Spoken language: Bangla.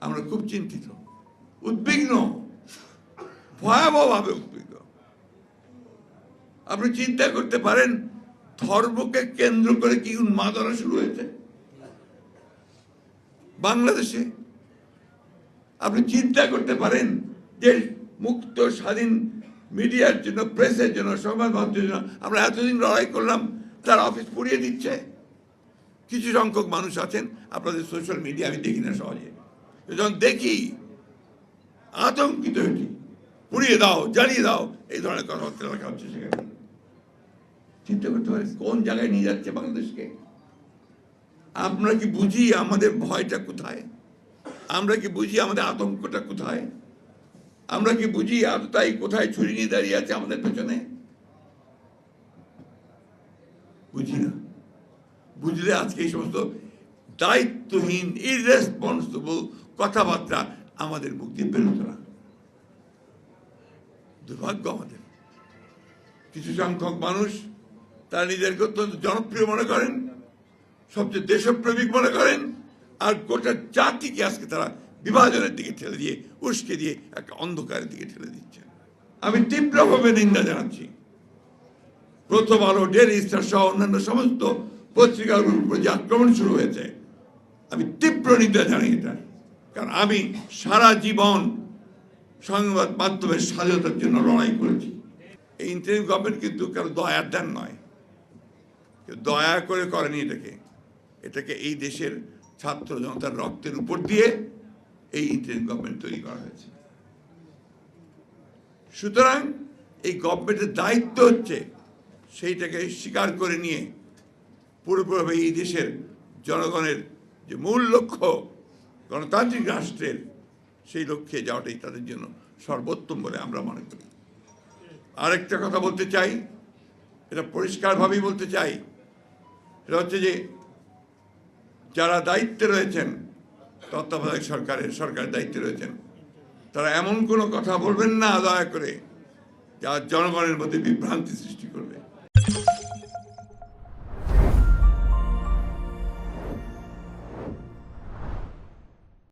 আমরা খুব চিন্তিত, উদ্বিগ্ন, ভয়াবহভাবে উদ্বিগ্ন। আপনি চিন্তা করতে পারেন ধর্মকে কেন্দ্র করে কি উন্মাদনা শুরু হয়েছে বাংলাদেশে। আপনি চিন্তা করতে পারেন যে মুক্ত স্বাধীন মিডিয়ার জন্য, প্রেসের জন্য, সংবাদ মাধ্যমের জন্য আমরা এতদিন লড়াই করলাম, তার অফিস পুড়িয়ে দিচ্ছে। কিছু সংখ্যক মানুষ আছেন, আপনাদের সোশ্যাল মিডিয়া আমি দেখি না সহজে, যখন দেখি আতঙ্কিত হয়েছি, পুড়িয়ে দাও, জ্বালিয়ে দাও, এই ধরনের কথাবার্তা লেখা হচ্ছে সেখানে। চিন্তা করতে পারেন কোন জায়গায় নিয়ে যাচ্ছে বাংলাদেশকে। আমরা কি বুঝি আমাদের ভয়টা কোথায়? আমরা কি বুঝি আমাদের আতঙ্কটা কোথায়? আমরা কি বুঝি তাই কোথায় ছুরি নিয়ে দাঁড়িয়ে আছে আমাদের পেছনে? বুঝি না। বুঝলে আজকে এই সমস্ত দায়িত্বহীন ইররেসপন্সিবল কথাবার্তা আমাদের মুখ দিয়ে বেরোতো না। দুর্ভাগ্য আমাদের। কিছু সংখ্যক মানুষ তারা নিজেদেরকে অত্যন্ত জনপ্রিয় মনে করেন, সবচেয়ে দেশপ্রেমিক মনে করেন, আর গোটা জাতিকে আজকে তারা বিভাজনের দিকে ঠেলে দিয়ে, উস্কে দিয়ে একটা অন্ধকারের দিকে ঠেলে দিচ্ছে। আমি তীব্রভাবে নিন্দা জানাচ্ছি। প্রথম আলো, ডেইলি স্টার সহ অন্যান্য সমস্ত পত্রিকাগুলোর উপর যে আক্রমণ শুরু হয়েছে, আমি তীব্র নিন্দা জানাই এটা। কারণ আমি সারা জীবন সংবাদ মাধ্যমের স্বাধীনতার জন্য লড়াই করেছি। এই ইন্টারিম গভর্নমেন্ট কিন্তু কারো দয়ার দান নয়, কেউ দয়া করে করেনি এটাকে এই দেশের ছাত্র জনতার রক্তের উপর দিয়ে এই ইন্টারিম গভর্নমেন্ট তৈরি করা হয়েছে। সুতরাং এই গভর্নমেন্টের দায়িত্ব হচ্ছে সেইটাকে স্বীকার করে নিয়ে পুরোপুরিভাবে এই দেশের জনগণের যে মূল লক্ষ্য গণতান্ত্রিক রাষ্ট্রের, সেই লক্ষ্যে যাওয়াটাই তাদের জন্য সর্বোত্তম বলে আমরা মনে করি। আরেকটা কথা বলতে চাই, এটা পরিষ্কারভাবেই বলতে চাই, এটা হচ্ছে যে যারা দায়িত্বে রয়েছেন, তত্ত্বাবধায়ক সরকারের দায়িত্বে রয়েছেন, তারা এমন কোনো কথা বলবেন না দয়া করে যা জনগণের মধ্যে বিভ্রান্তি সৃষ্টি